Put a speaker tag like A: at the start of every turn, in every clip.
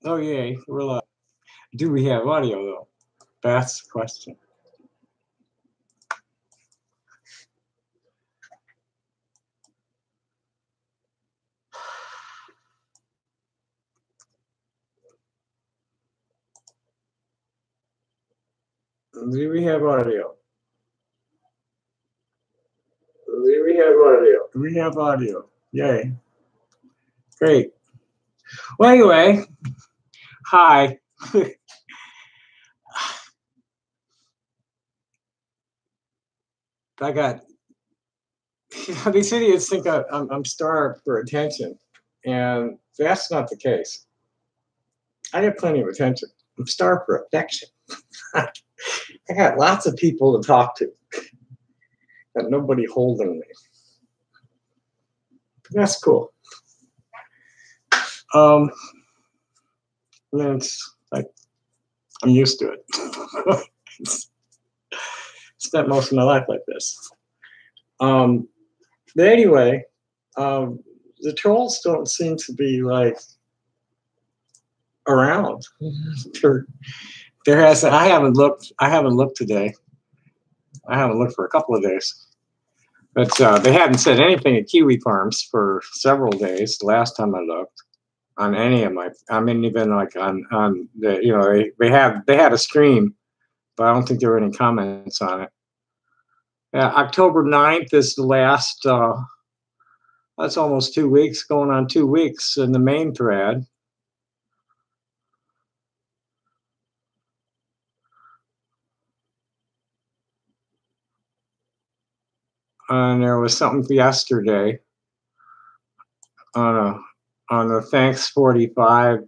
A: Oh, yay. We're live. Do we have audio, though? That's the question. Do we have audio? Do we have audio? We have audio. Yay. Great. Well, anyway, hi. I got these idiots think I'm starved for attention, and that's not the case. I have plenty of attention. I'm starved for affection. I got lots of people to talk to, and nobody holding me. That's cool. And it's like I'm used to it. Spent most of my life like this. But anyway, the trolls don't seem to be like around. I haven't looked today. I haven't looked for a couple of days. But they hadn't said anything at Kiwi Farms for several days. The last time I looked on any of my, I mean, even like on the, you know, they had a stream, but I don't think there were any comments on it. October 9th is the last. That's almost 2 weeks, going on 2 weeks in the main thread. And there was something yesterday on the Thanks 45.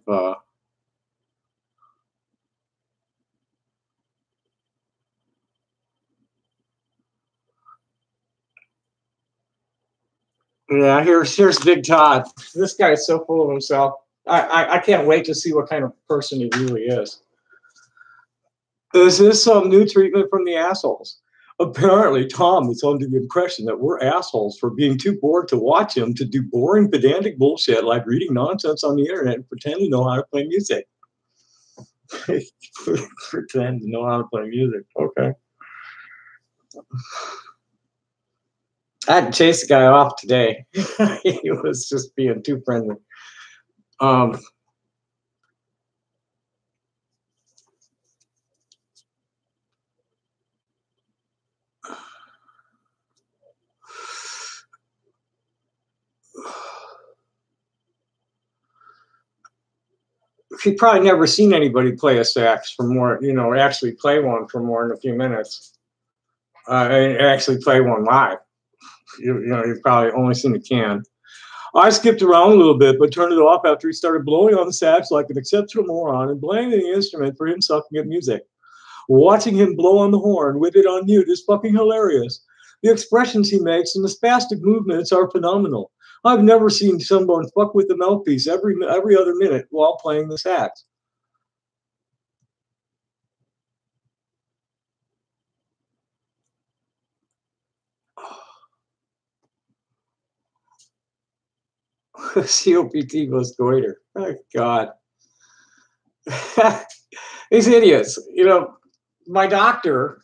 A: Yeah, here's Big Todd. This guy is so full of himself. I can't wait to see what kind of person he really is. Is this some new treatment from the assholes? Apparently, Tom is under the impression that we're assholes for being too bored to watch him to do boring, pedantic bullshit like reading nonsense on the internet and pretend to know how to play music. Pretend to know how to play music. Okay. I had to chase the guy off today. He was just being too friendly. He'd probably never seen anybody play a sax for more, you know, actually play one for more than a few minutes. And actually play one live. You know, you've probably only seen the can. I skipped around a little bit, but turned it off after he started blowing on the sax like an exceptional moron and playing the instrument for him sucking at music. Watching him blow on the horn with it on mute is fucking hilarious. The expressions he makes and the spastic movements are phenomenal. I've never seen someone fuck with the mouthpiece every other minute while playing the sax. COPT goes goiter. Oh, God. These idiots. You know, my doctor,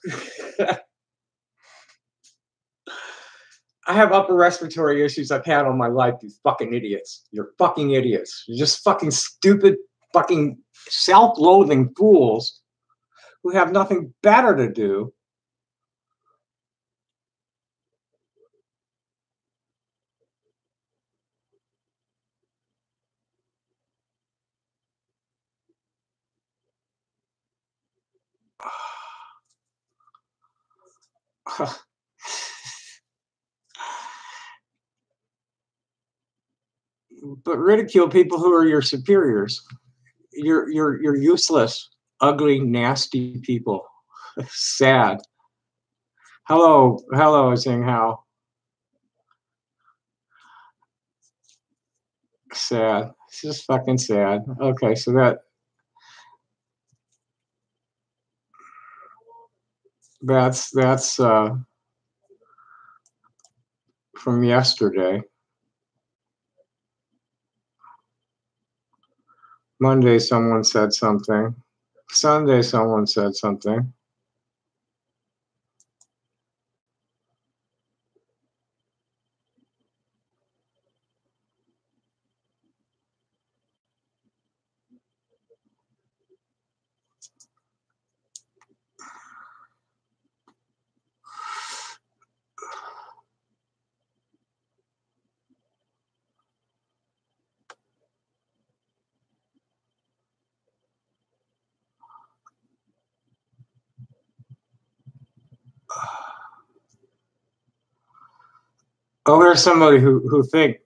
A: I have upper respiratory issues I've had all my life, you fucking idiots. You're fucking idiots. You're just fucking stupid, fucking self-loathing fools who have nothing better to do. But ridicule people who are your superiors. You're useless, ugly, nasty people. Sad. Hello, Xing Hao. Sad. It's just fucking sad. Okay, so that's from yesterday. Monday, someone said something. Sunday, someone said something. Oh, there's somebody who think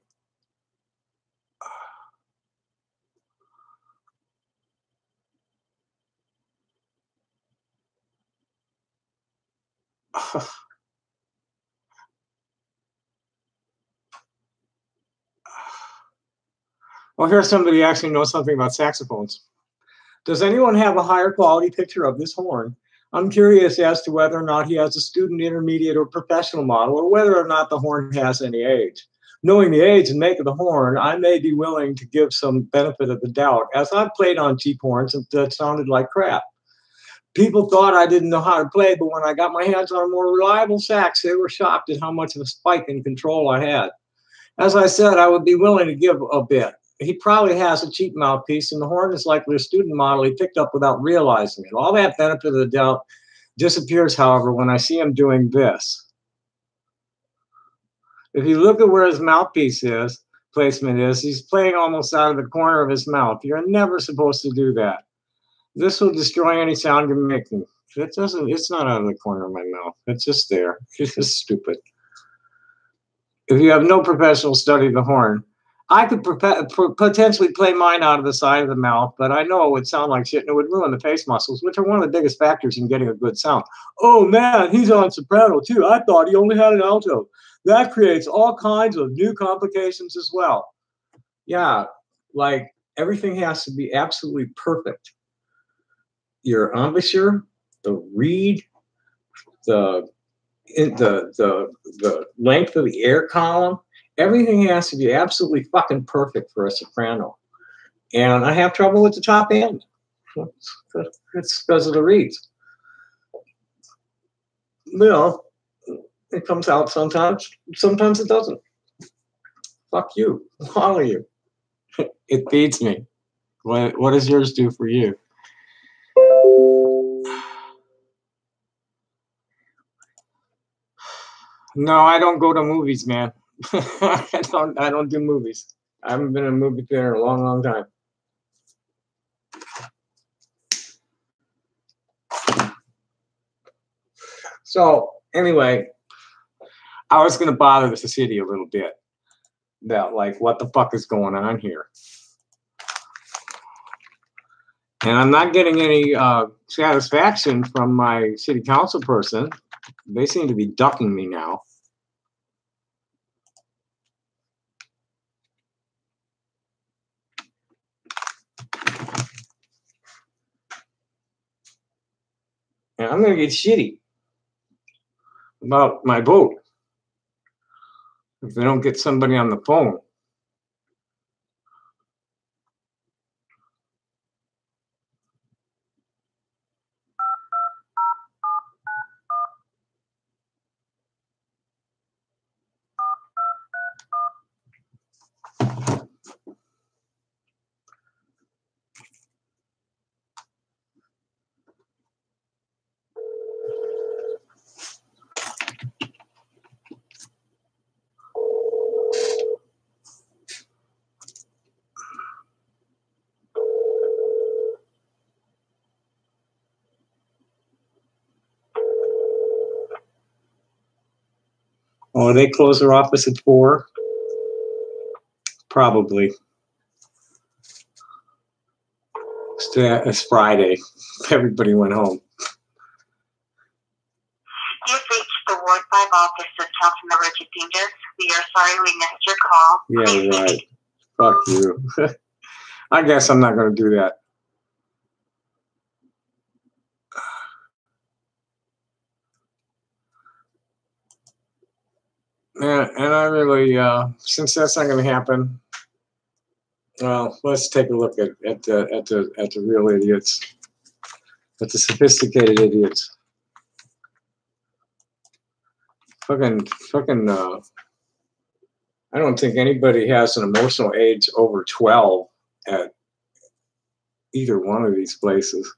A: well, here's somebody who actually knows something about saxophones. Does anyone have a higher quality picture of this horn? I'm curious as to whether or not he has a student, intermediate, or professional model, or whether or not the horn has any age. Knowing the age and make of the horn, I may be willing to give some benefit of the doubt, as I've played on cheap horns that sounded like crap. People thought I didn't know how to play, but when I got my hands on a more reliable sax, they were shocked at how much of a spike in control I had. As I said, I would be willing to give a bit. He probably has a cheap mouthpiece, and the horn is likely a student model he picked up without realizing it. All that benefit of the doubt disappears, however, when I see him doing this. If you look at where his mouthpiece placement is, he's playing almost out of the corner of his mouth. You're never supposed to do that. This will destroy any sound you're making. It's not out of the corner of my mouth. It's just there. It's just stupid. If you have no professional study of the horn, I could potentially play mine out of the side of the mouth, but I know it would sound like shit and it would ruin the face muscles, which are one of the biggest factors in getting a good sound. Oh man, he's on soprano too. I thought he only had an alto. That creates all kinds of new complications as well. Yeah, like everything has to be absolutely perfect. Your embouchure, the reed, the length of the air column, everything has to be absolutely fucking perfect for a soprano. And I have trouble with the top end. It's because of the reeds. You know, it comes out sometimes it doesn't. Fuck you, all of you. It feeds me. What does yours do for you? No, I don't go to movies, man. I don't do movies. I haven't been in a movie theater in a long, long time. So anyway, I was going to bother the city a little bit about like what the fuck is going on here, and I'm not getting any satisfaction from my city council person. They seem to be ducking me now. And I'm going to get shitty about my vote if they don't get somebody on the phone. Oh, they close their office at 4? Probably. It's Friday. Everybody went home.
B: You've reached the Ward 5 office of Councilmember Chipingas. We are sorry we missed your call.
A: Yeah, right. Fuck you. I guess I'm not going to do that. And I really, since that's not going to happen, Well, let's take a look at the real idiots, at the sophisticated idiots. Fucking. I don't think anybody has an emotional age over 12 at either one of these places.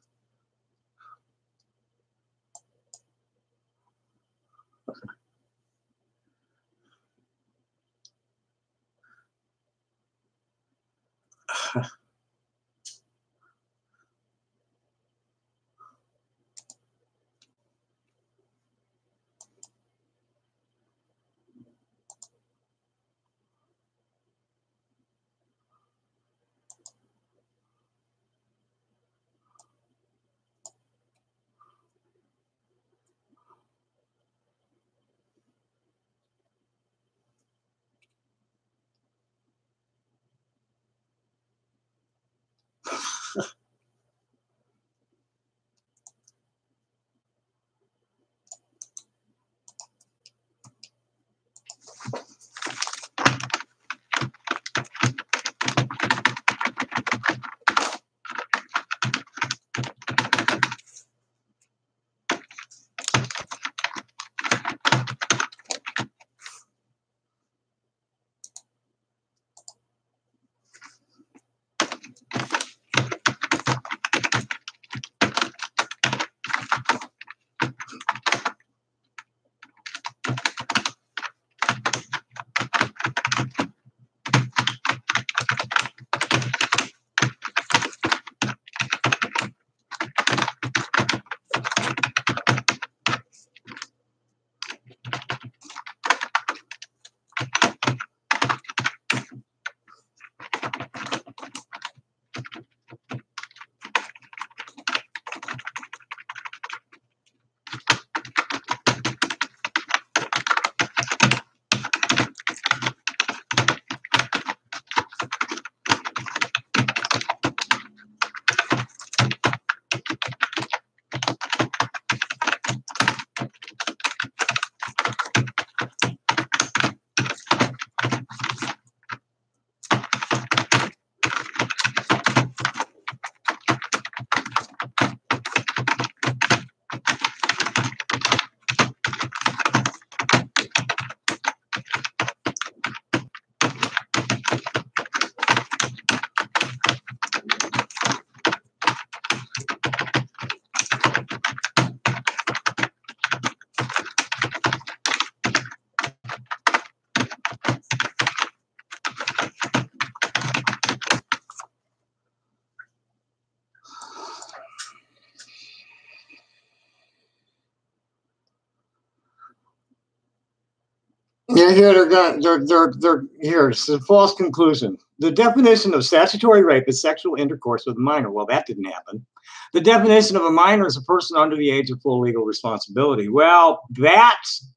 A: Yeah, here they're here. It's a false conclusion. The definition of statutory rape is sexual intercourse with a minor. Well, that didn't happen. The definition of a minor is a person under the age of full legal responsibility. Well, that's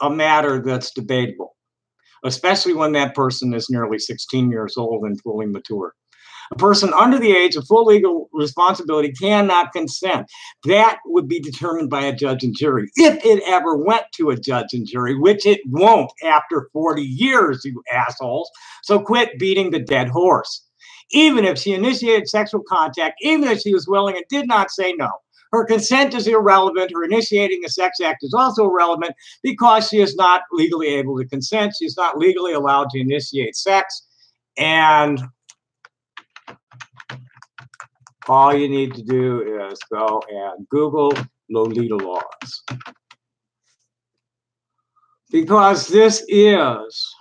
A: a matter that's debatable, especially when that person is nearly 16 years old and fully mature. A person under the age of full legal responsibility cannot consent. That would be determined by a judge and jury, if it ever went to a judge and jury, which it won't after 40 years, you assholes. So quit beating the dead horse. Even if she initiated sexual contact, even if she was willing and did not say no, her consent is irrelevant. Her initiating a sex act is also irrelevant because she is not legally able to consent. She's not legally allowed to initiate sex. And all you need to do is go and Google Lolita laws. Because this is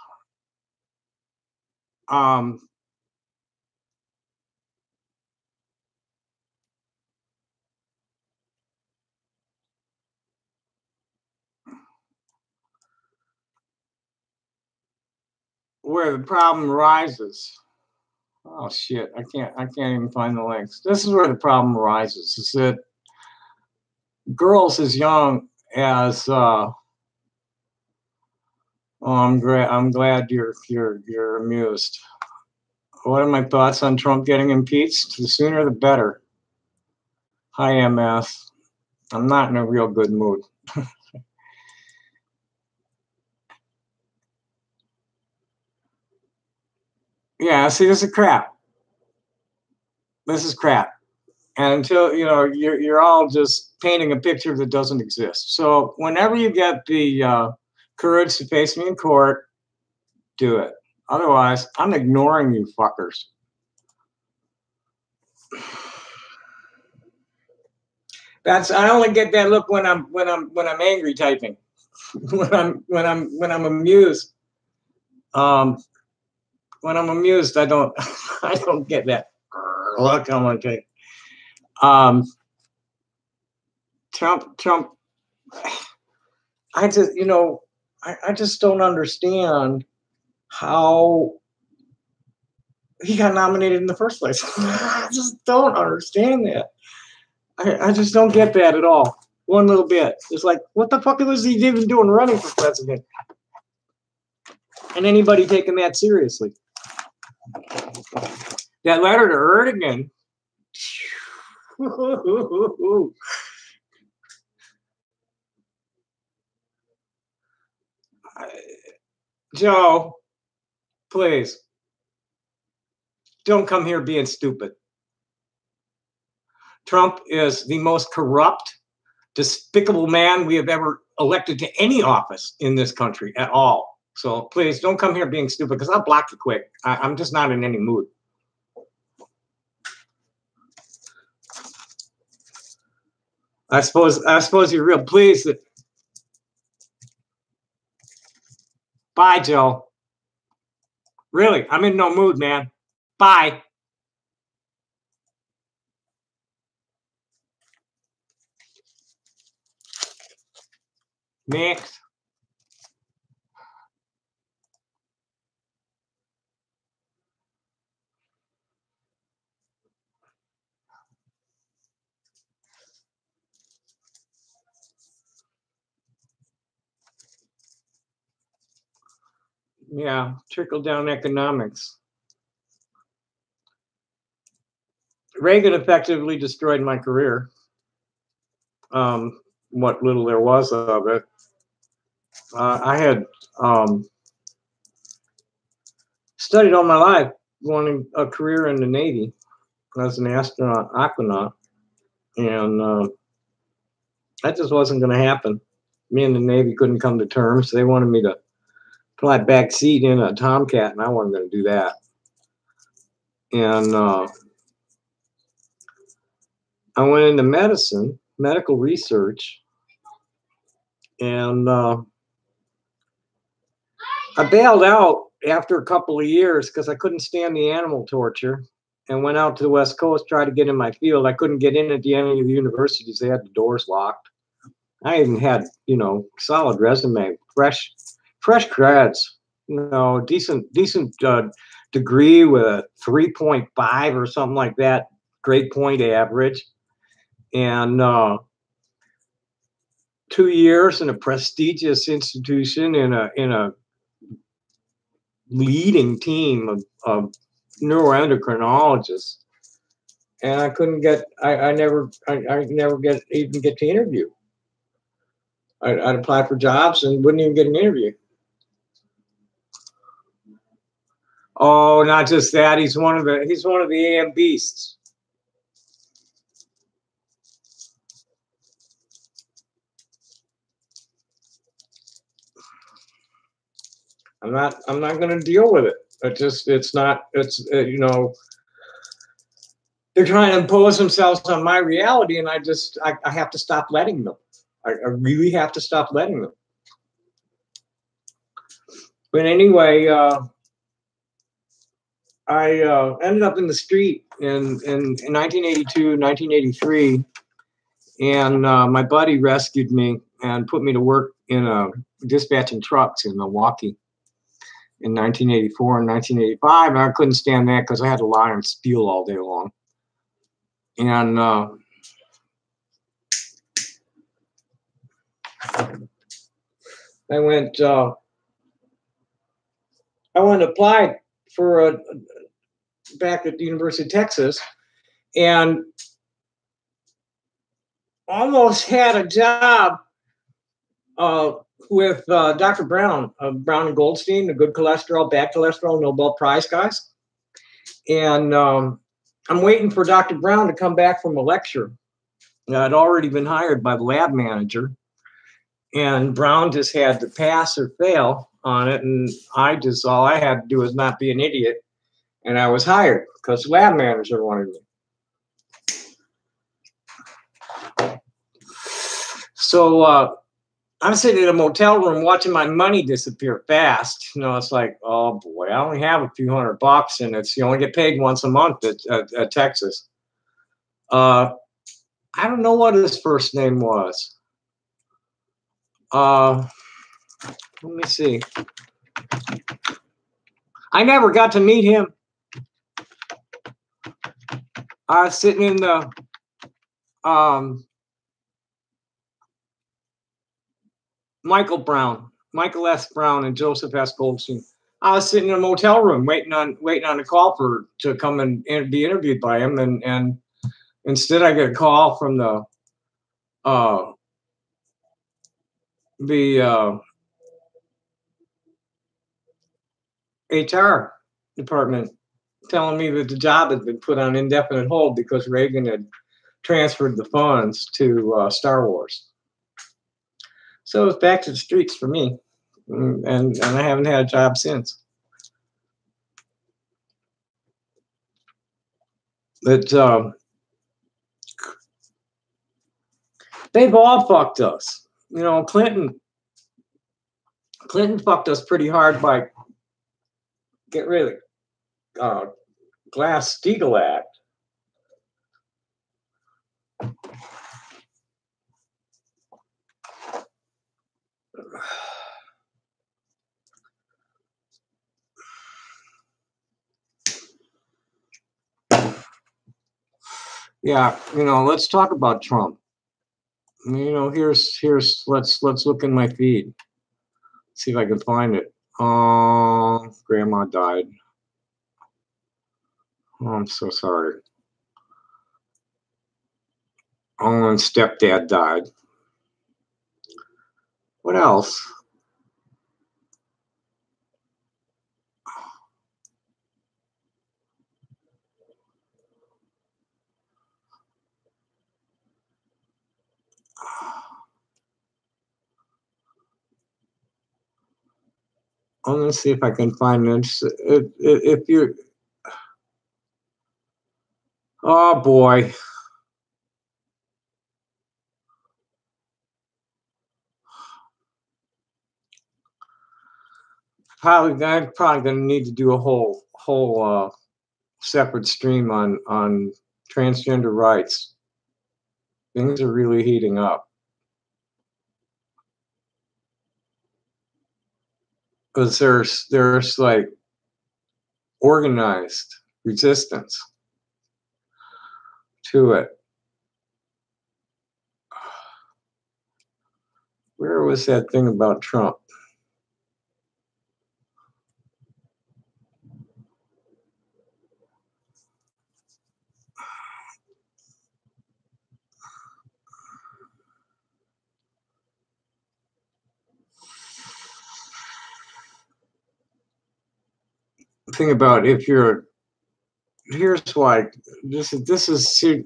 A: where the problem arises. Oh shit, I can't even find the links. This is where the problem arises, is that girls as young as I'm glad you're amused. What are my thoughts on Trump getting impeached? The sooner the better. Hi, MS. I'm not in a real good mood. Yeah, see, this is crap. This is crap. And until, you know, you're all just painting a picture that doesn't exist. So whenever you get the courage to face me in court, do it. Otherwise, I'm ignoring you fuckers. I only get that look when I'm angry typing. when I'm amused. When I'm amused, I don't I don't get that look on my face. Trump, I just, you know, I just don't understand how he got nominated in the first place. I just don't understand that. I just don't get that at all. One little bit. It's like, what the fuck was he even doing running for president? And anybody taking that seriously? That letter to Erdogan. Joe, please, don't come here being stupid. Trump is the most corrupt, despicable man we have ever elected to any office in this country at all. So please don't come here being stupid, because I'll block you quick. I'm just not in any mood. I suppose you're real pleased that. Bye, Joe. Really, I'm in no mood, man. Bye. Next. Yeah, trickle down economics. Reagan effectively destroyed my career. What little there was of it. I had studied all my life, wanting a career in the Navy as an astronaut, aquanaut, and that just wasn't going to happen. Me and the Navy couldn't come to terms. They wanted me to fly back seat in a Tomcat, and I wasn't going to do that. And I went into medicine, medical research, and I bailed out after a couple of years because I couldn't stand the animal torture, and went out to the West Coast, tried to get in my field. I couldn't get in at any of the universities. They had the doors locked. I even had, you know, solid resume, fresh grads, you know, decent degree with a 3.5 or something like that, grade point average, and 2 years in a prestigious institution in a leading team of neuroendocrinologists, and I couldn't get. I never even get to interview. I'd apply for jobs and wouldn't even get an interview. Oh, not just that. He's one of the AM beasts. I'm not going to deal with it. You know, they're trying to impose themselves on my reality, and I have to stop letting them. I really have to stop letting them. But anyway, I ended up in the street in 1982, 1983, and my buddy rescued me and put me to work in dispatching trucks in Milwaukee in 1984 and 1985, and I couldn't stand that because I had to lie and steal all day long. And I went to apply for back at the University of Texas, and almost had a job with Dr. Brown, Brown and Goldstein, the good cholesterol, bad cholesterol, Nobel Prize guys. And I'm waiting for Dr. Brown to come back from a lecture. I'd already been hired by the lab manager, and Brown just had to pass or fail on it. And all I had to do was not be an idiot. And I was hired because the lab manager wanted me. So I'm sitting in a motel room watching my money disappear fast. You know, it's like, oh boy, I only have a few $100, and you only get paid once a month at Texas. I don't know what his first name was. Let me see. I never got to meet him. I was sitting in the Michael S. Brown and Joseph S. Goldstein. I was sitting in a motel room waiting on a call to come and be interviewed by him, and instead I get a call from the HR department telling me that the job had been put on indefinite hold because Reagan had transferred the funds to Star Wars. So it's back to the streets for me, and I haven't had a job since. But they've all fucked us. You know, Clinton fucked us pretty hard by get rid of Glass-Steagall Act. Yeah, you know, let's talk about Trump. You know, here's let's look in my feed. See if I can find it. Oh, grandma died. Oh, I'm so sorry. Oh, and stepdad died. What else? I'm gonna see if I can find this. If you, oh boy. I'm probably gonna need to do a whole separate stream on transgender rights. Things are really heating up because there's like organized resistance to it. Where was that thing about Trump? Thing about if you're, here's why this is let's see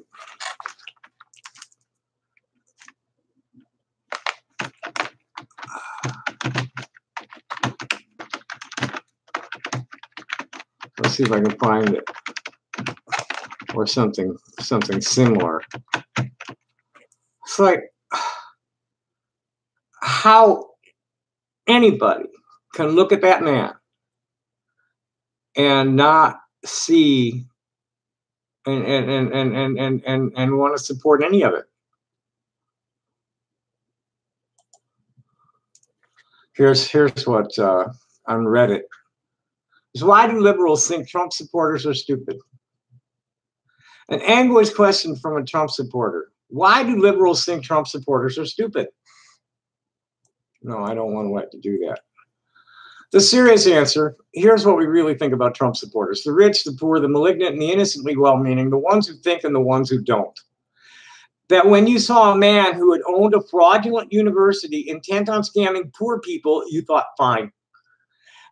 A: if I can find it or something similar. It's like how anybody can look at that man and not see and want to support any of it. Here's what on Reddit is: why do liberals think Trump supporters are stupid? An anguished question from a Trump supporter: why do liberals think Trump supporters are stupid? No, I don't want to let you do that. The serious answer: here's what we really think about Trump supporters: the rich, the poor, the malignant, and the innocently well-meaning, the ones who think and the ones who don't. That when you saw a man who had owned a fraudulent university intent on scamming poor people, you thought, fine.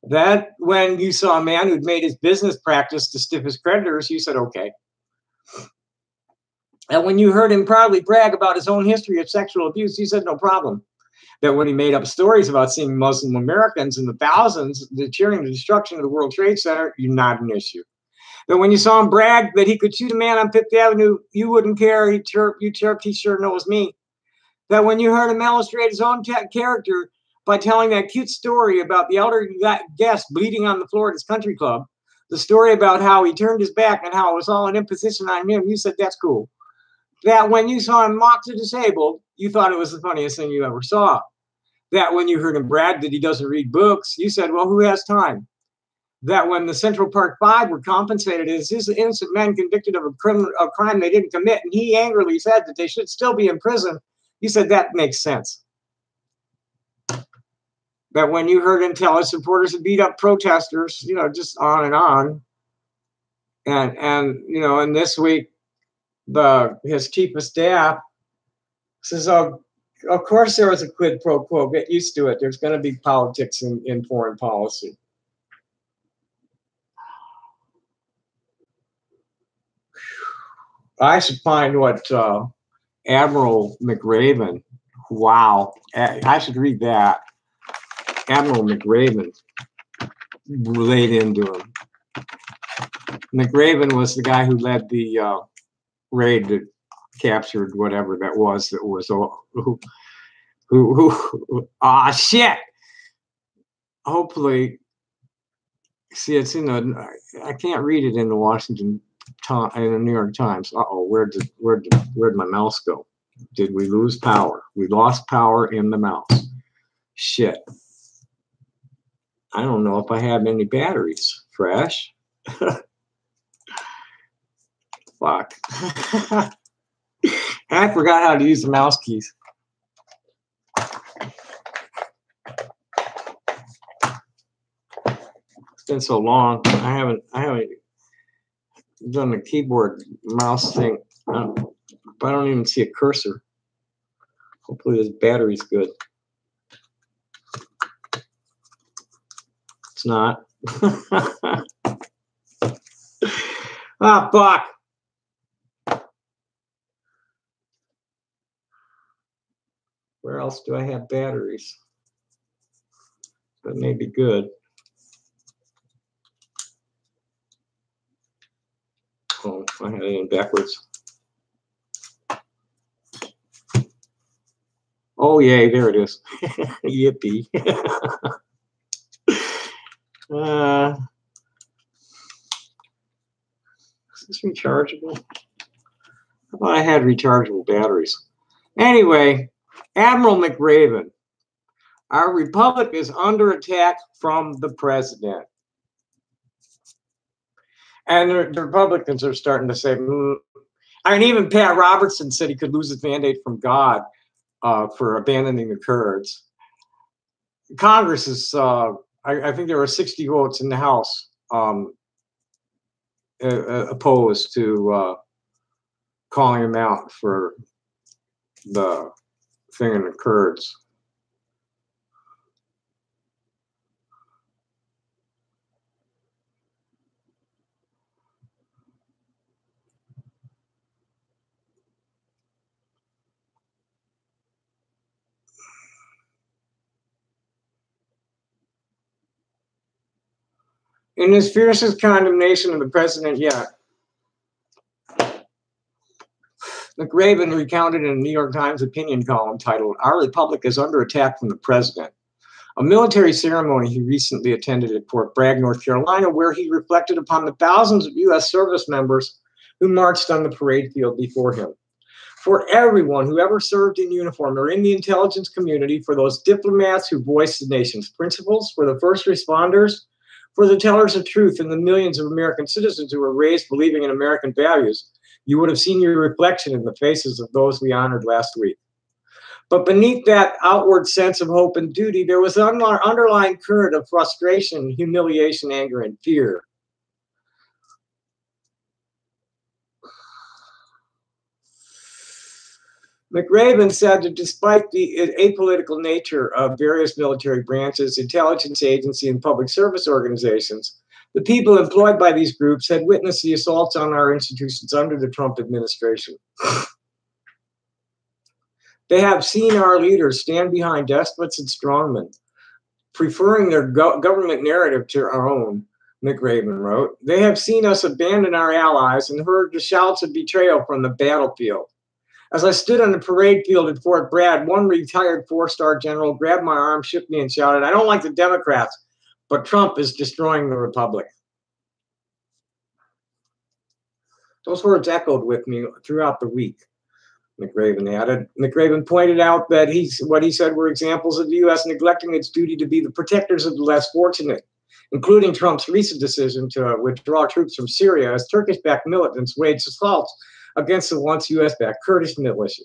A: That when you saw a man who'd made his business practice to stiff his creditors, you said, okay. And when you heard him proudly brag about his own history of sexual abuse, you said, no problem. That when he made up stories about seeing Muslim Americans in the thousands cheering the destruction of the World Trade Center, you're not an issue. That when you saw him brag that he could shoot a man on Fifth Avenue, you wouldn't care. He chirped, he sure knows me. That when you heard him illustrate his own character by telling that cute story about the elderly guest bleeding on the floor at his country club, the story about how he turned his back and how it was all an imposition on him, you said, that's cool. That when you saw him mock the disabled, you thought it was the funniest thing you ever saw. That when you heard him brag that he doesn't read books, you said, well, who has time? That when the Central Park Five were compensated as innocent men convicted of a crime they didn't commit, and he angrily said that they should still be in prison, you said that makes sense. That when you heard him tell his supporters to beat up protesters, just on and on. And this week, his chief of staff says, oh, of course there was a quid pro quo. Get used to it. There's going to be politics in foreign policy. I should find what Admiral McRaven, wow, I should read that. Admiral McRaven laid into him. McRaven was the guy who led the raid that captured whatever that was shit. Hopefully, see, it's in the, I can't read it in the Washington in the New York Times. Uh-oh, where'd my mouse go? Did we lose power? We lost power in the mouse. Shit. I don't know if I have any batteries. Fresh. Fuck. I forgot how to use the mouse keys. It's been so long. I haven't done the keyboard mouse thing. But I don't even see a cursor. Hopefully this battery's good. It's not. Ah, fuck. Where else do I have batteries? That may be good. Oh, I had it in backwards. Oh, yay, there it is. Yippee. Is this rechargeable? I thought I had rechargeable batteries. Anyway, Admiral McRaven, our republic is under attack from the president. And the Republicans are starting to say, I mean, even Pat Robertson said he could lose his mandate from God for abandoning the Kurds. Congress is, I think there were 60 votes in the House opposed to calling him out for the thing in the Kurds. In his fiercest condemnation of the president yet, McRaven recounted in a New York Times opinion column titled, "Our Republic is under attack from the president," a military ceremony he recently attended at Fort Bragg, North Carolina, where he reflected upon the thousands of U.S. service members who marched on the parade field before him. For everyone who ever served in uniform or in the intelligence community, for those diplomats who voiced the nation's principles, for the first responders, for the tellers of truth, and the millions of American citizens who were raised believing in American values, you would have seen your reflection in the faces of those we honored last week. But beneath that outward sense of hope and duty, there was an underlying current of frustration, humiliation, anger, and fear. McRaven said that despite the apolitical nature of various military branches, intelligence agency, and public service organizations, the people employed by these groups had witnessed the assaults on our institutions under the Trump administration. They have seen our leaders stand behind despots and strongmen, preferring their government narrative to our own, McRaven wrote. They have seen us abandon our allies and heard the shouts of betrayal from the battlefield. As I stood on the parade field at Fort Bragg, one retired four-star general grabbed my arm, shook me, and shouted, "I don't like the Democrats, but Trump is destroying the republic." Those words echoed with me throughout the week, McRaven added. McRaven pointed out that what he said were examples of the U.S. neglecting its duty to be the protectors of the less fortunate, including Trump's recent decision to withdraw troops from Syria as Turkish-backed militants waged assaults against the once U.S.-backed Kurdish militia.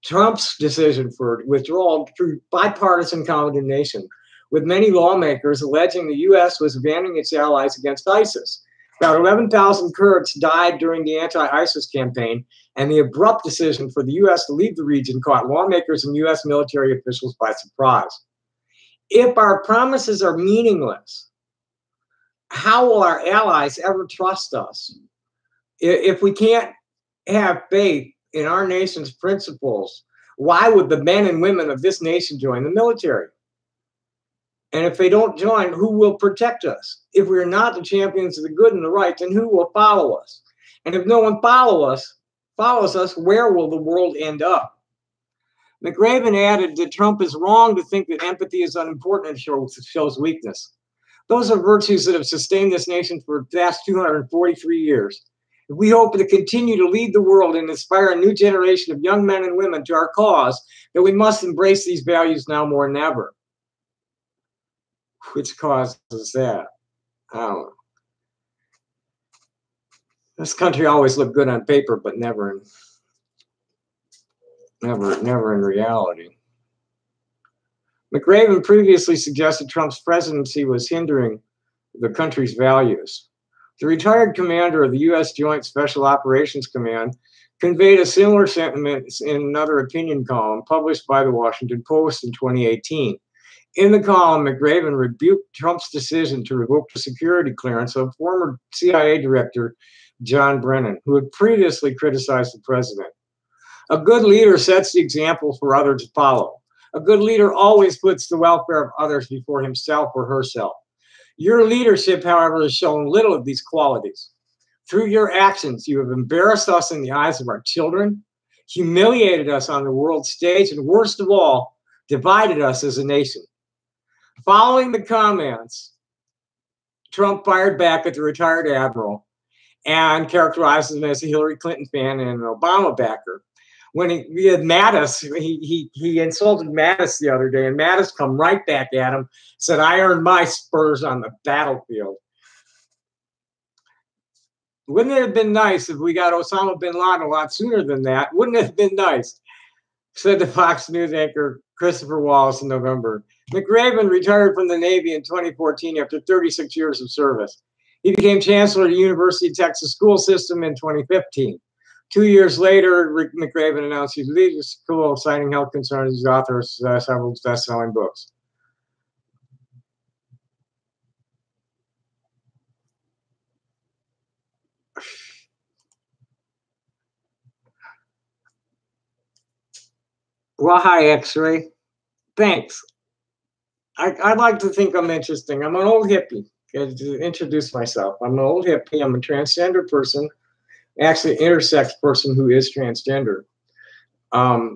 A: Trump's decision for withdrawal drew bipartisan condemnation, with many lawmakers alleging the U.S. was abandoning its allies against ISIS. About 11,000 Kurds died during the anti-ISIS campaign, and the abrupt decision for the U.S. to leave the region caught lawmakers and U.S. military officials by surprise. If our promises are meaningless, how will our allies ever trust us? If we can't have faith in our nation's principles, why would the men and women of this nation join the military? And if they don't join, who will protect us? If we're not the champions of the good and the right, then who will follow us? And if no one follows us, where will the world end up? McRaven added that Trump is wrong to think that empathy is unimportant and shows weakness. Those are virtues that have sustained this nation for the past 243 years. If we hope to continue to lead the world and inspire a new generation of young men and women to our cause, then we must embrace these values now more than ever. Which cause is that? I don't know. This country always looked good on paper, but never in reality. McRaven previously suggested Trump's presidency was hindering the country's values. The retired commander of the U.S. Joint Special Operations Command conveyed a similar sentiment in another opinion column published by the Washington Post in 2018. In the column, McRaven rebuked Trump's decision to revoke the security clearance of former CIA Director John Brennan, who had previously criticized the president. A good leader sets the example for others to follow. A good leader always puts the welfare of others before himself or herself. Your leadership, however, has shown little of these qualities. Through your actions, you have embarrassed us in the eyes of our children, humiliated us on the world stage, and worst of all, divided us as a nation. Following the comments, Trump fired back at the retired admiral and characterized him as a Hillary Clinton fan and an Obama backer. When he had Mattis, he insulted Mattis the other day, and Mattis come right back at him, said, "I earned my spurs on the battlefield." Wouldn't it have been nice if we got Osama bin Laden a lot sooner than that? Wouldn't it have been nice? Said the Fox News anchor Christopher Wallace in November. McRaven retired from the Navy in 2014 after 36 years of service. He became chancellor of the University of Texas school system in 2015. 2 years later, Rick McRaven announced he'd leave the school, citing health concerns. He's author of several best-selling books. Well, hi, X-Ray. Thanks. I'd like to think I'm interesting. I'm an old hippie. To introduce myself, I'm an old hippie. I'm a transgender person, actually intersex person who is transgender. I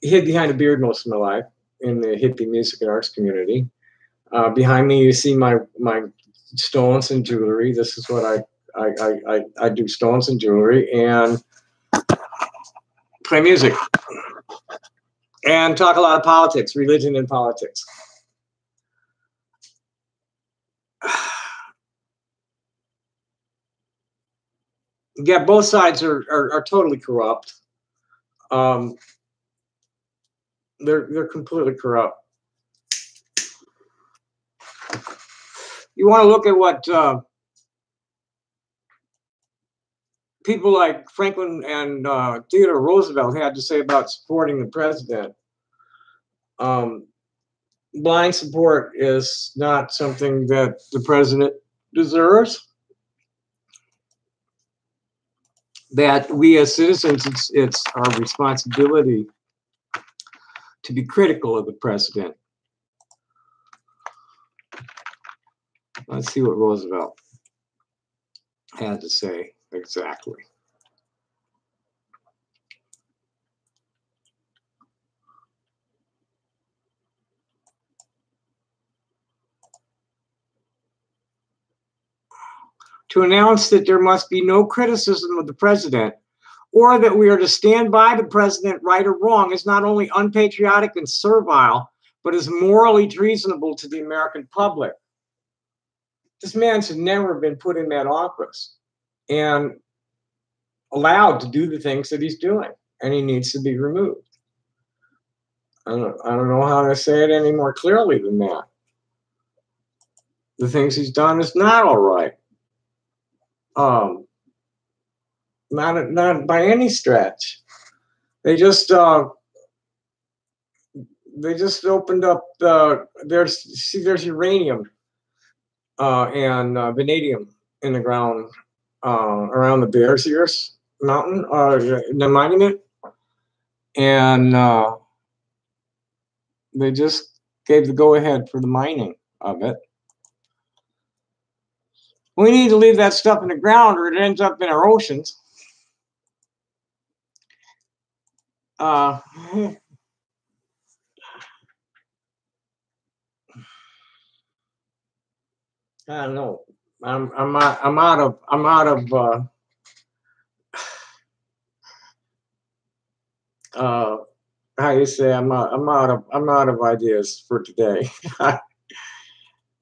A: hid behind a beard most of my life in the hippie music and arts community. Behind me, you see my stones and jewelry. This is what I do: stones and jewelry, and play music, and talk a lot of politics, religion and politics. Yeah, both sides are totally corrupt. They're completely corrupt. You want to look at what people like Franklin and Theodore Roosevelt had to say about supporting the president. Blind support is not something that the president deserves. That we as citizens, it's our responsibility to be critical of the president. Let's see what Roosevelt had to say exactly. To announce that there must be no criticism of the president, or that we are to stand by the president, right or wrong, is not only unpatriotic and servile, but is morally treasonable to the American public. This man should never have been put in that office and allowed to do the things that he's doing, and he needs to be removed. I don't know how to say it any more clearly than that. The things he's done is not all right. Not by any stretch. They just opened up there's uranium and vanadium in the ground around the Bears Ears Mountain, the monument, and they just gave the go-ahead for the mining of it. We need to leave that stuff in the ground, or it ends up in our oceans. I don't know. I'm out of how you say I'm out of ideas for today.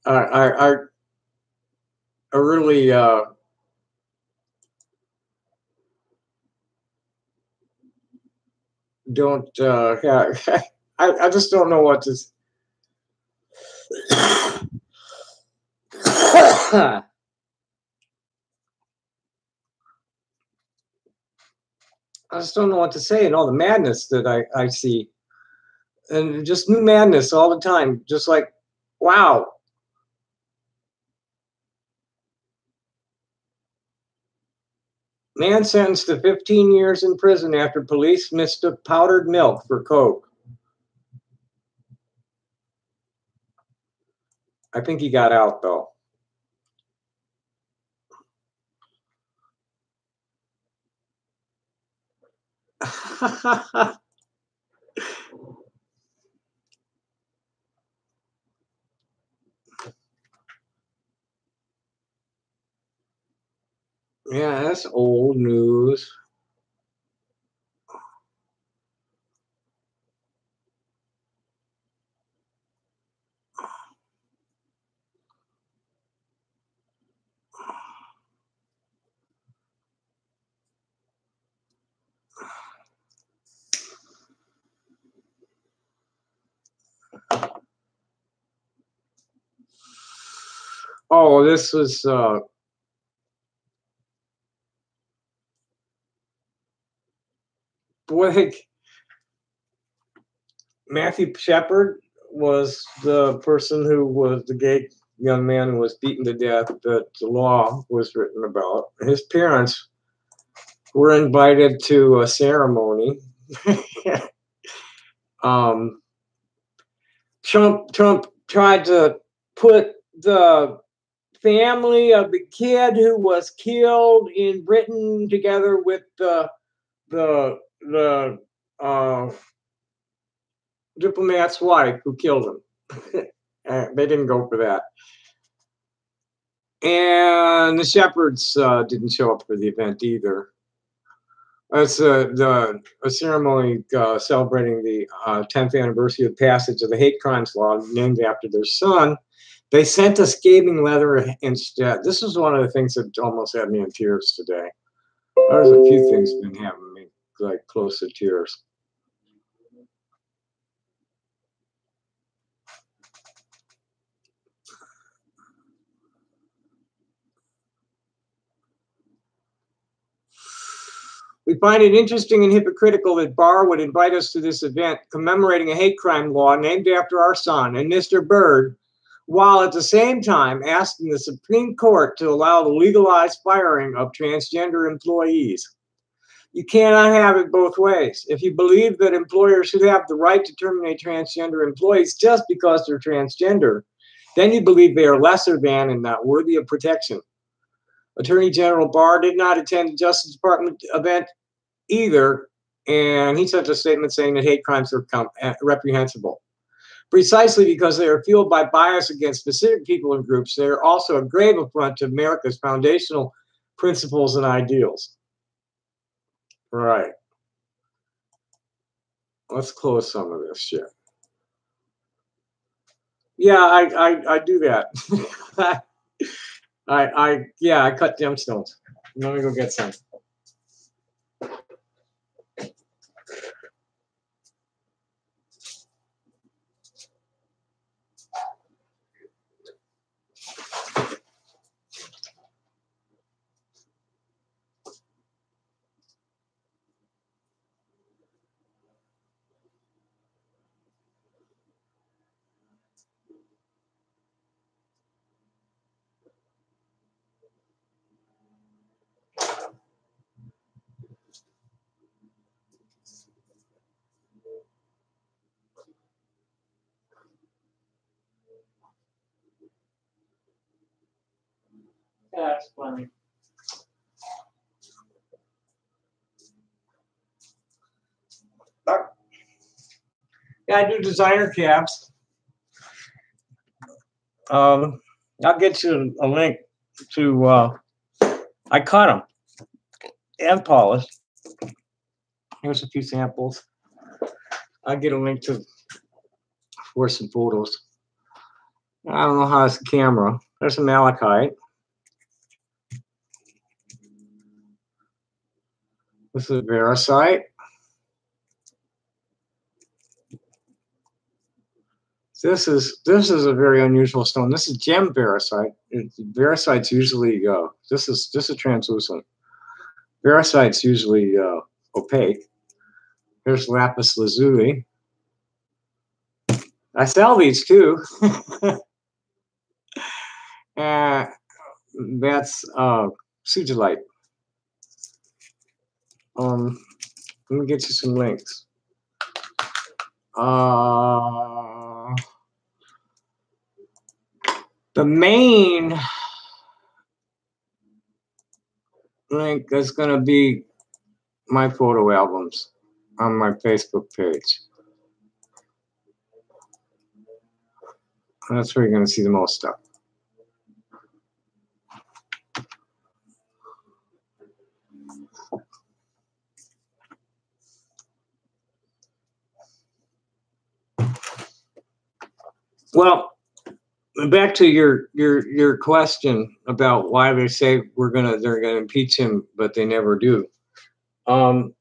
A: I really don't I just don't know what to I just don't know what to say, and all the madness that I see, and just new madness all the time, just like, wow. Man sentenced to 15 years in prison after police mistook powdered milk for Coke. I think he got out, though. Yeah, that's old news. Oh, this was boy. Matthew Shepard was the person who was the gay young man who was beaten to death that the law was written about. His parents were invited to a ceremony. Trump tried to put the family of the kid who was killed in Britain together with the diplomat's wife who killed him. They didn't go for that. And the Shepherds didn't show up for the event either. It's a ceremony celebrating the 10th anniversary of the passage of the hate crimes law named after their son. They sent a scathing letter instead. This is one of the things that almost had me in tears today. There's a few things been having me like close to tears. find it interesting and hypocritical that Barr would invite us to this event commemorating a hate crime law named after our son and Mr. Byrd, while at the same time asking the Supreme Court to allow the legalized firing of transgender employees. You cannot have it both ways. If you believe that employers should have the right to terminate transgender employees just because they're transgender, then you believe they are lesser than and not worthy of protection. Attorney General Barr did not attend the Justice Department event either, and he sent a statement saying that hate crimes are reprehensible. Precisely because they are fueled by bias against specific people and groups, they are also a grave affront to America's foundational principles and ideals. Right. Let's close some of this shit. Yeah, I do that. I cut gemstones. Let me go get some. That's funny. Yeah, I do designer caps. I'll get you a link to. I cut them and polished. Here's a few samples. I'll get a link to for some photos. I don't know how it's a camera. There's some malachite. This is Veracite. This is a very unusual stone. This is gem Veracite. Veracite's usually this is translucent. Veracite's usually opaque. Here's lapis lazuli. I sell these too. That's sugilite. Let me get you some links. The main link is going to be my photo albums on my Facebook page. That's where you're going to see the most stuff. Well, back to your question about why they say they're gonna impeach him, but they never do. The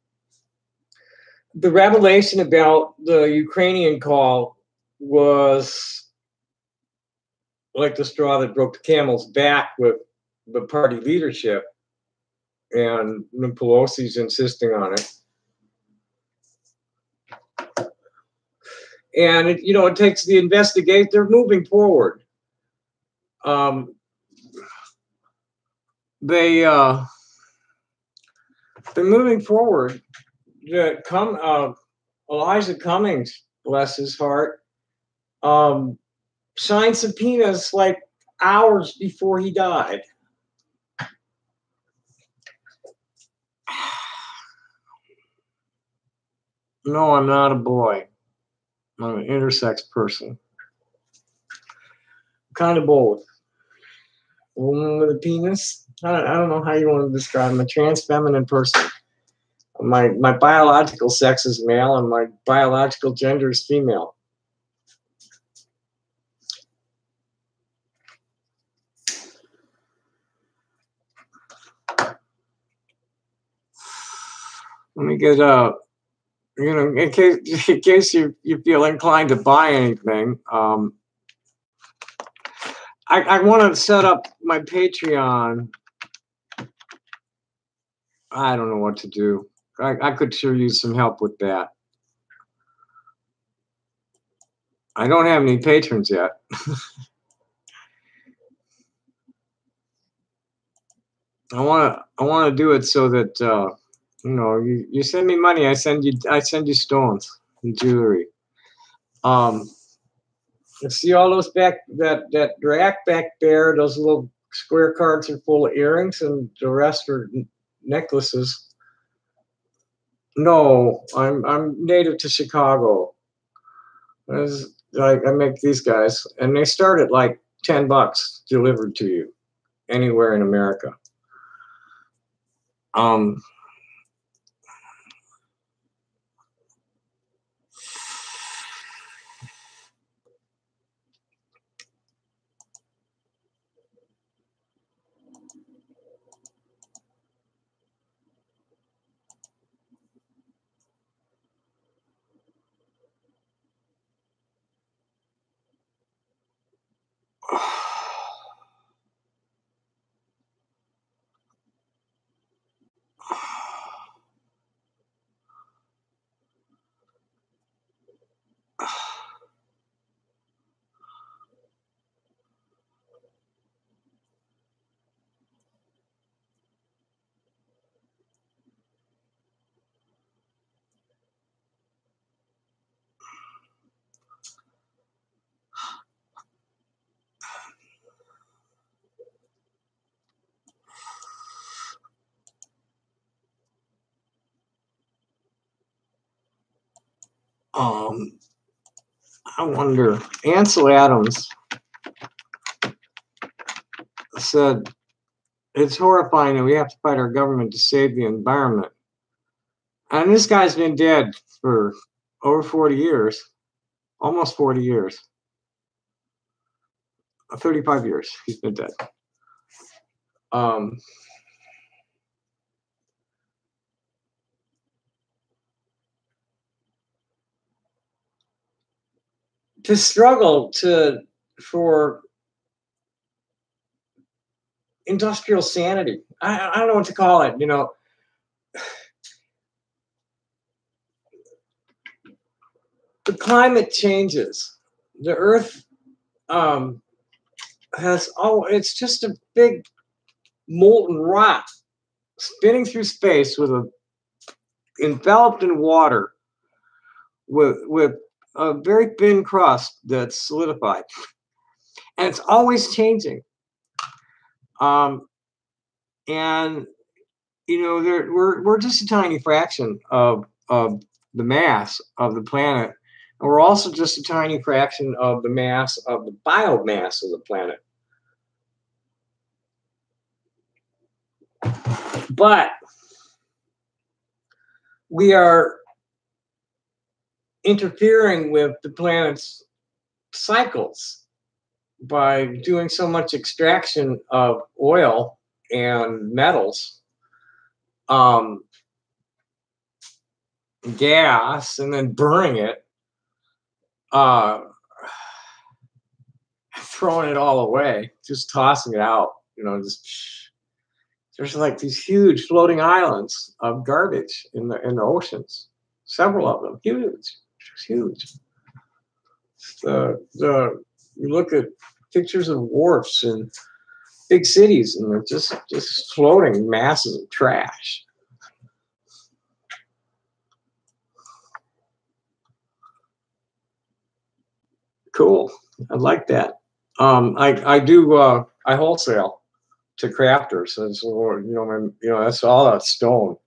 A: revelation about the Ukrainian call was like the straw that broke the camel's back with the party leadership, and Pelosi's insisting on it. And it takes the investigation. They're moving forward. They're moving forward. Elijah Cummings, bless his heart, signed subpoenas like hours before he died. No, I'm not a boy. I'm an intersex person. Kind of both. A woman with a penis. I don't know how you want to describe. I'm a trans feminine person. My biological sex is male, and my biological gender is female. Let me get in case you feel inclined to buy anything. I want to set up my Patreon. I don't know what to do. I could sure use some help with that. I don't have any patrons yet. I wanna do it so that you know, you send me money, I send you stones and jewelry. See all those that rack back there, those little square cards are full of earrings and the rest are necklaces. No, I'm native to Chicago. I make these guys and they start at like $10 delivered to you anywhere in America. I wonder, Ansel Adams said, it's horrifying that we have to fight our government to save the environment. And this guy's been dead for over 40 years, almost 40 years, 35 years he's been dead. To struggle for industrial sanity. I don't know what to call it, you know. The climate changes. The earth it's just a big molten rock spinning through space enveloped in water with a very thin crust that's solidified. And it's always changing. And you know, we're just a tiny fraction of the mass of the planet, and we're also just a tiny fraction of the mass of the biomass of the planet. But we are interfering with the planet's cycles by doing so much extraction of oil and metals, gas, and then burning it, throwing it all away, just tossing it out, you know, there's like these huge floating islands of garbage in the oceans, several of them, huge. You look at pictures of wharfs in big cities, and they're just floating masses of trash. Cool. I like that. I wholesale to crafters, and so you know that's all that stone.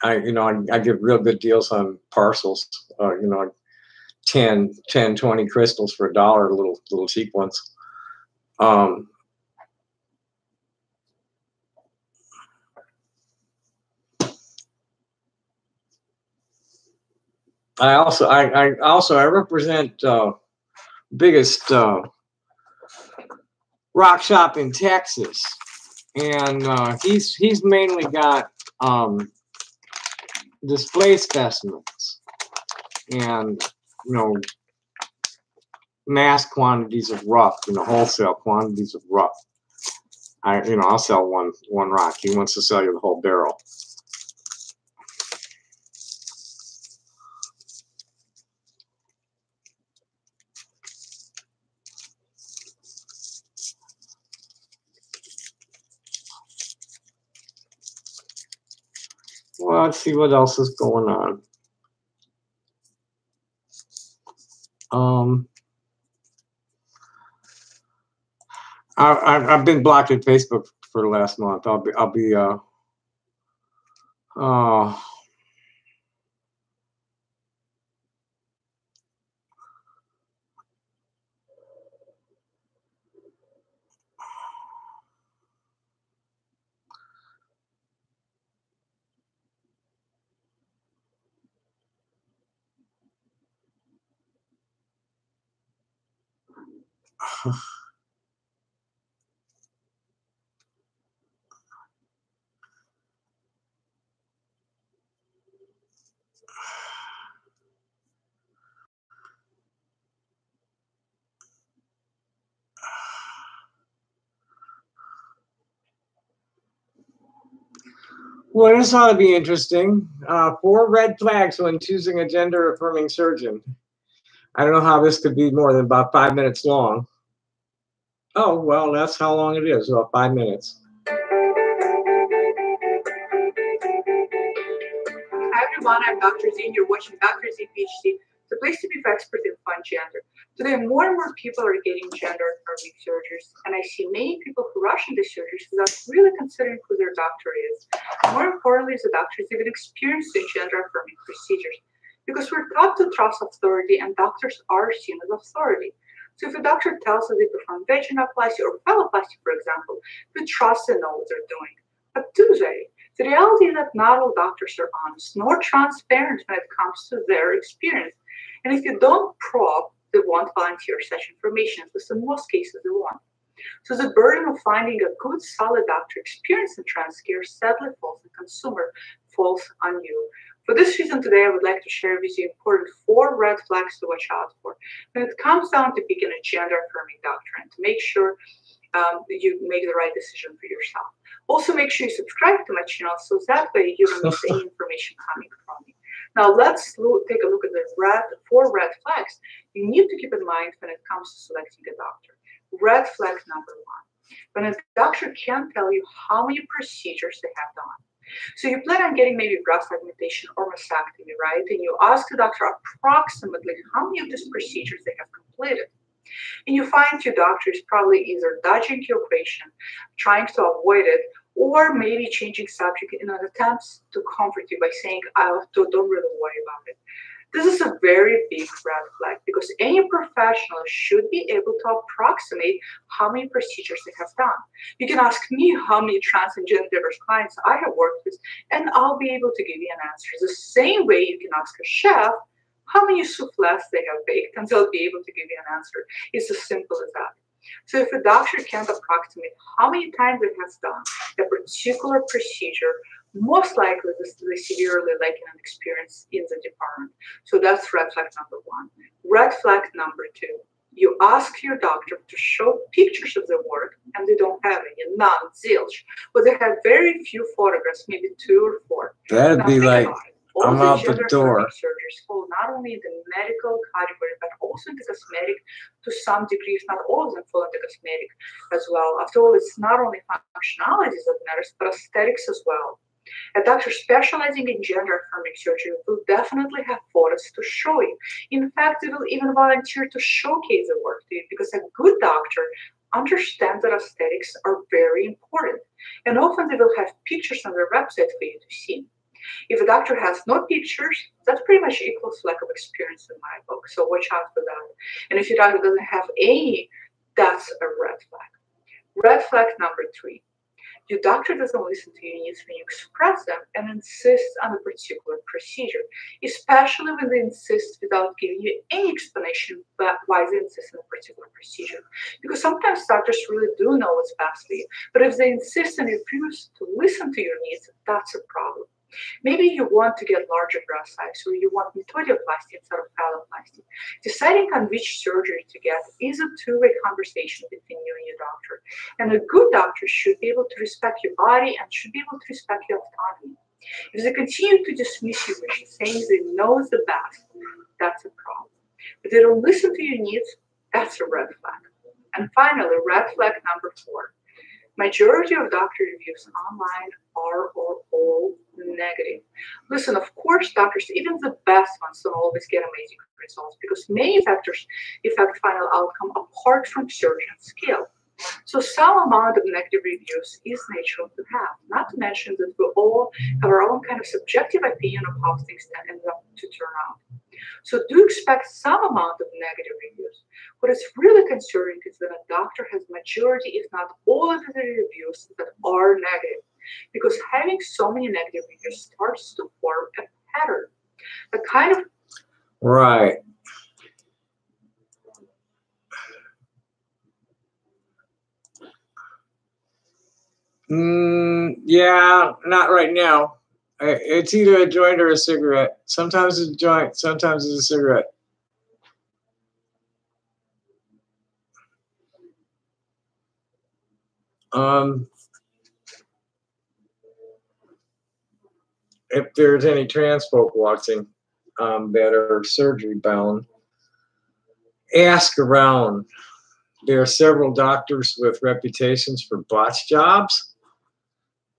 A: I give real good deals on parcels. You know, 10, 20 crystals for $1, little cheap ones. I also represent biggest rock shop in Texas, and he's mainly got display specimens and mass quantities of rough, wholesale quantities of rough. I'll sell one rock. He wants to sell you the whole barrel. Well, let's see what else is going on. I've been blocked at Facebook for the last month. I'll be well, this ought to be interesting. 4 red flags when choosing a gender-affirming surgeon. I don't know how this could be more than about 5 minutes long. Oh, well, that's how long it is, about 5 minutes.
C: Hi everyone, I'm Dr. Z and you're watching Dr. Z PhD, the place to be for expert in fun gender. Today, more and more people are getting gender-affirming surgeries, and I see many people who rush into surgeries without really considering who their doctor is. More importantly, is the doctors even experienced in gender-affirming procedures, because we're taught to trust authority, and doctors are seen as authority. So if a doctor tells us they perform vaginoplasty or phalloplasty, for example, we trust and know what they're doing. But do they? The reality is that not all doctors are honest nor transparent when it comes to their experience. And if you don't probe, they won't volunteer such information, because in most cases they won't. So the burden of finding a good, solid doctor experienced in trans care sadly falls on the consumer, falls on you. For this reason, today I would like to share with you important 4 red flags to watch out for when it comes down to picking a gender-affirming doctor, and to make sure you make the right decision for yourself. Also, make sure you subscribe to my channel so that way you don't miss any information coming from me. Now, let's take a look at the 4 red flags you need to keep in mind when it comes to selecting a doctor. Red flag number 1, when a doctor can't tell you how many procedures they have done. So you plan on getting maybe breast augmentation or mastectomy, right? And you ask the doctor approximately how many of these procedures they have completed. And you find your doctor is probably either dodging your question, trying to avoid it, or maybe changing subject in an attempt to comfort you by saying, don't really worry about it. This is a very big red flag, because any professional should be able to approximate how many procedures they have done. You can ask me how many trans and gender diverse clients I have worked with, and I'll be able to give you an answer. The same way you can ask a chef how many souffles they have baked, and they'll be able to give you an answer. It's as simple as that. So if a doctor can't approximate how many times it has done a particular procedure, most likely they severely lacking an experience in the department. So that's red flag number 1. Red flag number 2, you ask your doctor to show pictures of the work, and they don't have any, none, zilch. But they have very few photographs, maybe 2 or 4.
A: That'd be like, I'm out the door.
C: Surgeries fall not only in the medical category, but also into cosmetic to some degree, if not all of them fall into cosmetic as well. After all, it's not only functionalities that matters, but aesthetics as well. A doctor specializing in gender-affirming surgery will definitely have photos to show you. In fact, they will even volunteer to showcase the work to you, because a good doctor understands that aesthetics are very important. And often they will have pictures on their website for you to see. If a doctor has no pictures, that pretty much equals lack of experience in my book. So watch out for that. And if your doctor doesn't have any, that's a red flag. Red flag number 3. Your doctor doesn't listen to your needs when you express them and insists on a particular procedure, especially when they insist without giving you any explanation why they insist on a particular procedure. Because sometimes doctors really do know what's best for you, but if they insist and refuse to listen to your needs, that's a problem. Maybe you want to get larger breast size, or you want metodioplasty instead of phalloplasty. Deciding on which surgery to get is a two-way conversation between you and your doctor. And a good doctor should be able to respect your body and should be able to respect your autonomy. If they continue to dismiss your wishes, saying they know the best, that's a problem. If they don't listen to your needs, that's a red flag. And finally, red flag number 4. Majority of doctor reviews online are all negative. Listen, of course, doctors, even the best ones, don't always get amazing results because many factors affect final outcome apart from surgeon skill. So some amount of negative reviews is natural to have, not to mention that we all have our own kind of subjective opinion of how things end up to turn out. So do expect some amount of negative reviews. What is really concerning is that a doctor has majority, if not all of the reviews that are negative, because having so many negative reviews starts to form a pattern. The kind of
A: Right. Yeah, not right now. It's either a joint or a cigarette. Sometimes it's a joint, sometimes it's a cigarette. If there's any trans folk watching that are surgery bound, ask around. There are several doctors with reputations for botch jobs,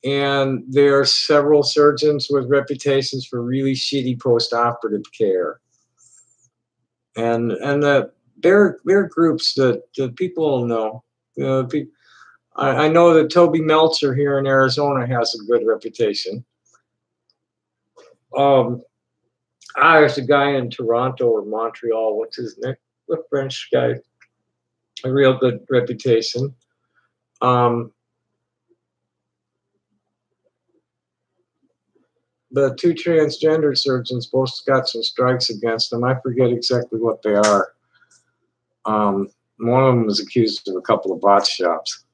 A: and there are several surgeons with reputations for really shitty post-operative care. And there are groups that people know. I know that Toby Meltzer here in Arizona has a good reputation. There's a guy in Toronto or Montreal. What's his name? A French guy. A real good reputation. The 2 transgender surgeons both got some strikes against them. I forget exactly what they are. One of them was accused of a couple of botch jobs,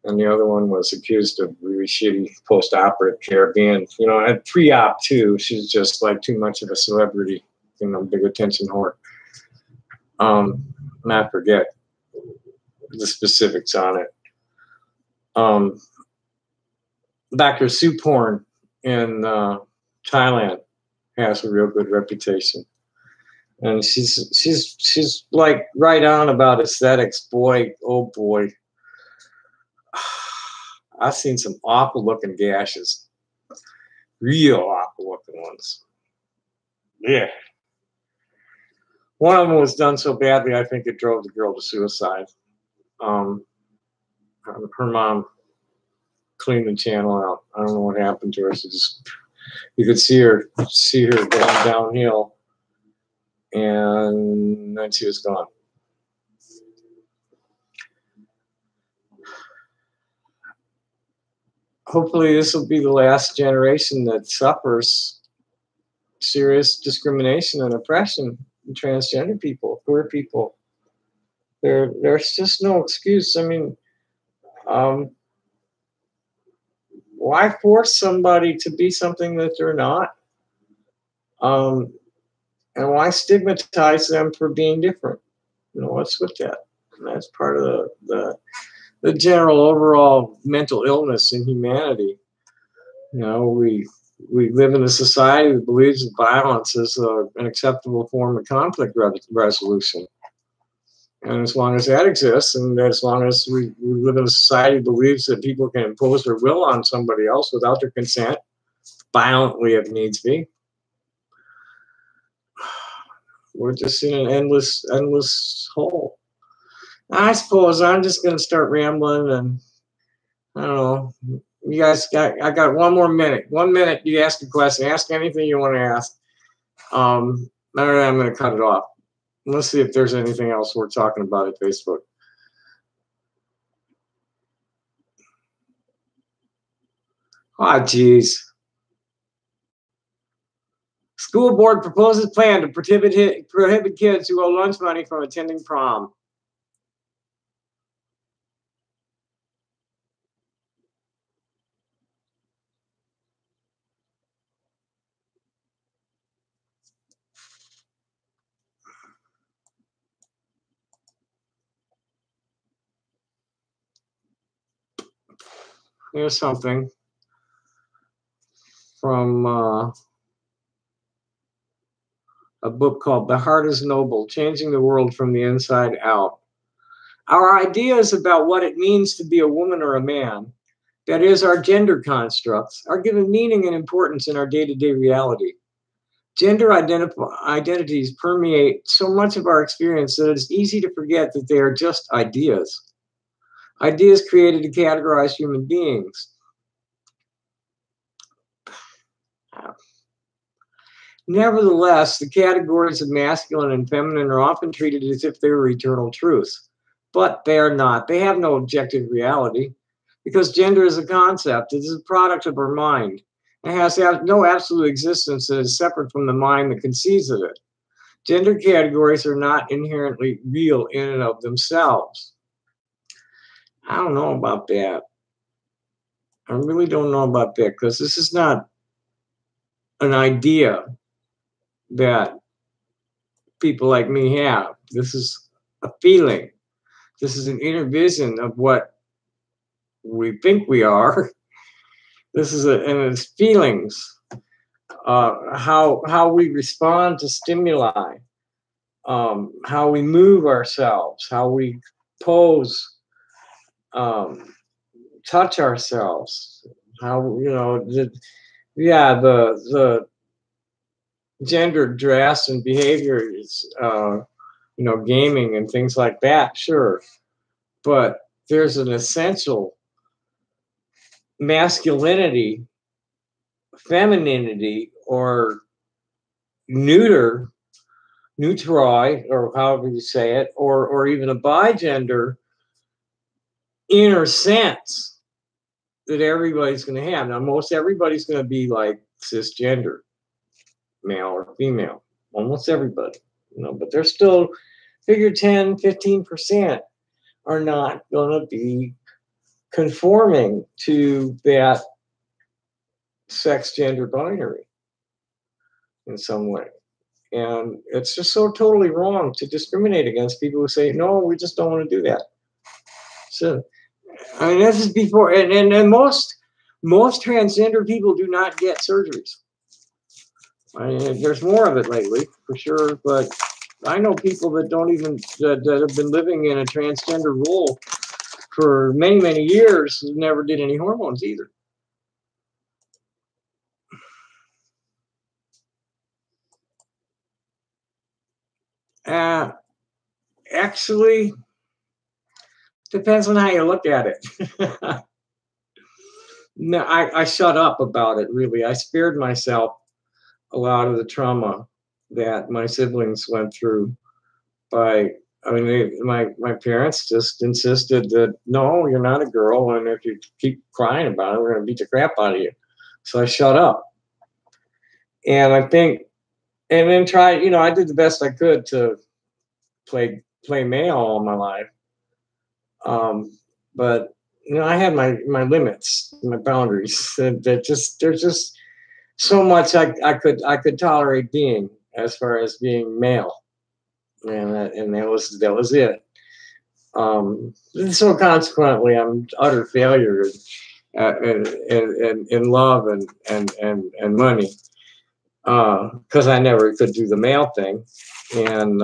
A: and the other one was accused of really shitty post-operative care. Being, at pre-op too, she's just like too much of a celebrity, big attention whore. And I forget the specifics on it. Dr. Suporn in Thailand has a real good reputation, and she's like right on about aesthetics. Boy, oh boy, I've seen some awful looking gashes, real awful looking ones. Yeah, one of them was done so badly I think it drove the girl to suicide. Her mom cleaned the channel out. I don't know what happened to her. So you could see her going downhill, and then she was gone. Hopefully this will be the last generation that suffers serious discrimination and oppression in transgender people, queer people. There's just no excuse. I mean, why force somebody to be something that they're not? And why stigmatize them for being different? What's with that? And that's part of the general overall mental illness in humanity. We live in a society that believes that violence is an acceptable form of conflict resolution. And as long as that exists, and as long as we live in a society that believes that people can impose their will on somebody else without their consent, violently if needs be, we're just in an endless hole. I suppose I'm just going to start rambling, and I don't know. You guys I got 1 more minute. 1 minute, you ask a question. Ask anything you want to ask. I'm going to cut it off. Let's see if there's anything else we're talking about at Facebook. Oh, geez. School board proposes plan to prohibit kids who owe lunch money from attending prom. Here's something from a book called The Heart is Noble, Changing the World from the Inside Out. Our ideas about what it means to be a woman or a man, that is, our gender constructs, are given meaning and importance in our day-to-day reality. Gender identities permeate so much of our experience that it's easy to forget that they are just ideas. Ideas created to categorize human beings. Nevertheless, the categories of masculine and feminine are often treated as if they were eternal truths, but they are not. They have no objective reality because gender is a concept. It is a product of our mind. It has no absolute existence that is separate from the mind that conceives of it. Gender categories are not inherently real in and of themselves. I don't know about that. I really don't know about that because this is not an idea that people like me have. This is a feeling. This is an inner vision of what we think we are. This is and it's feelings, how we respond to stimuli, how we move ourselves, how we pose, touch ourselves, how the gendered dress and behaviors, gaming and things like that, sure. But there's an essential masculinity, femininity, or neutroi, or however you say it, or even a bigender inner sense that everybody's going to have. Now, most everybody's going to be like cisgender, male or female, almost everybody, but there's still, figure 10, 15% are not going to be conforming to that sex gender binary in some way. And it's just so totally wrong to discriminate against people who say, no, we just don't want to do that. So, I mean, this is before, and most transgender people do not get surgeries. I mean, there's more of it lately, for sure, but I know people that don't even, that have been living in a transgender role for many, many years, who never did any hormones either. Actually, depends on how you look at it. No, I shut up about it, really. I spared myself a lot of the trauma that my siblings went through my parents just insisted that, no, you're not a girl, and if you keep crying about it, we're going to beat the crap out of you. So I shut up. And I think, and then tried, I did the best I could to play male all my life. But I had my limits, my boundaries. There's just so much I could tolerate being, as far as being male, and that was it. And so consequently, I'm utter failure in love and money, because I never could do the male thing, and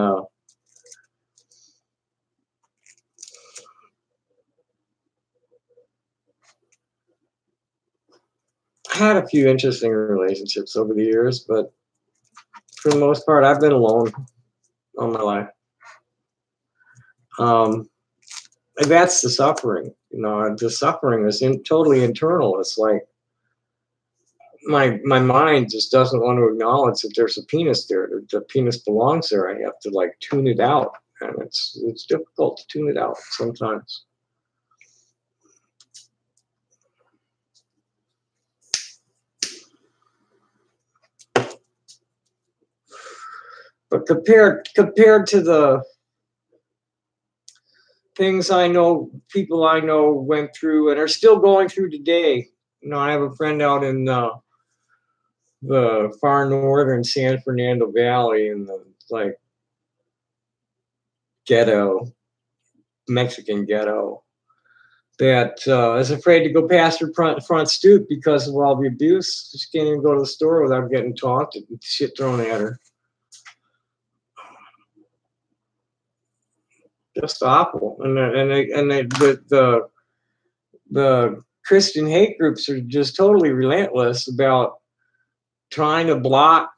A: I had a few interesting relationships over the years, but for the most part, I've been alone all my life. And that's the suffering. The suffering is totally internal. It's like my mind just doesn't want to acknowledge that there's a penis there. That the penis belongs there. I have to tune it out, and it's difficult to tune it out sometimes. But compared to the things I know, people I know went through and are still going through today. I have a friend out in the far northern San Fernando Valley, in the ghetto, Mexican ghetto, that is afraid to go past her front stoop because of all the abuse. She can't even go to the store without getting taunted and shit thrown at her. Just awful. And the Christian hate groups are just totally relentless about trying to block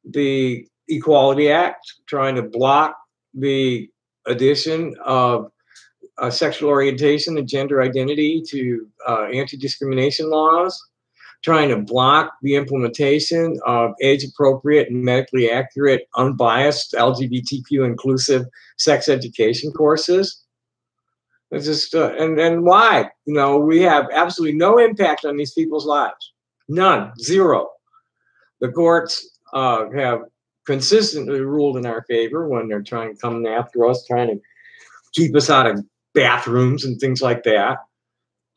A: the Equality Act, trying to block the addition of sexual orientation and gender identity to anti-discrimination laws, trying to block the implementation of age-appropriate and medically accurate, unbiased, LGBTQ inclusive sex education courses. It's just, and why? You know, we have absolutely no impact on these people's lives. None, zero. The courts have consistently ruled in our favor when they're trying to come after us, trying to keep us out of bathrooms and things like that.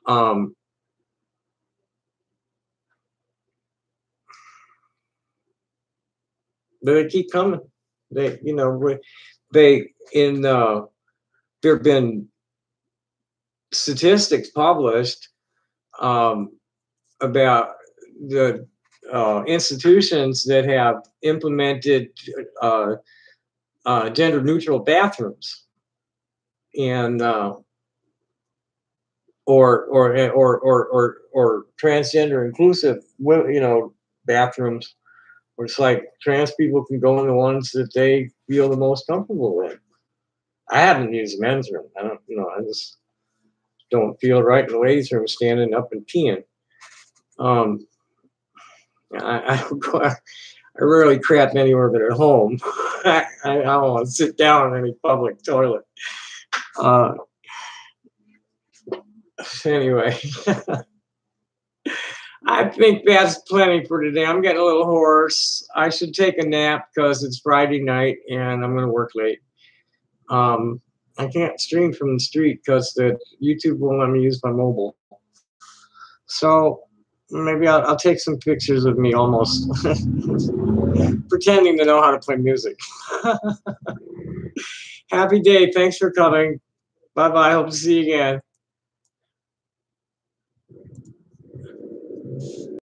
A: But they keep coming. They, you know, there have been statistics published about the institutions that have implemented gender neutral bathrooms and or transgender inclusive, you know, bathrooms where it's like trans people can go in the ones that they feel the most comfortable in. I haven't used the men's room. I don't, you know, I just don't feel right in the ladies' room standing up and peeing. I rarely crap anywhere but at home. I don't want to sit down in any public toilet. Anyway, I think that's plenty for today. I'm getting a little hoarse. I should take a nap because it's Friday night and I'm going to work late. I can't stream from the street because the YouTube won't let me use my mobile. So maybe I'll take some pictures of me almost pretending to know how to play music. Happy day. Thanks for coming. Bye-bye. Hope to see you again.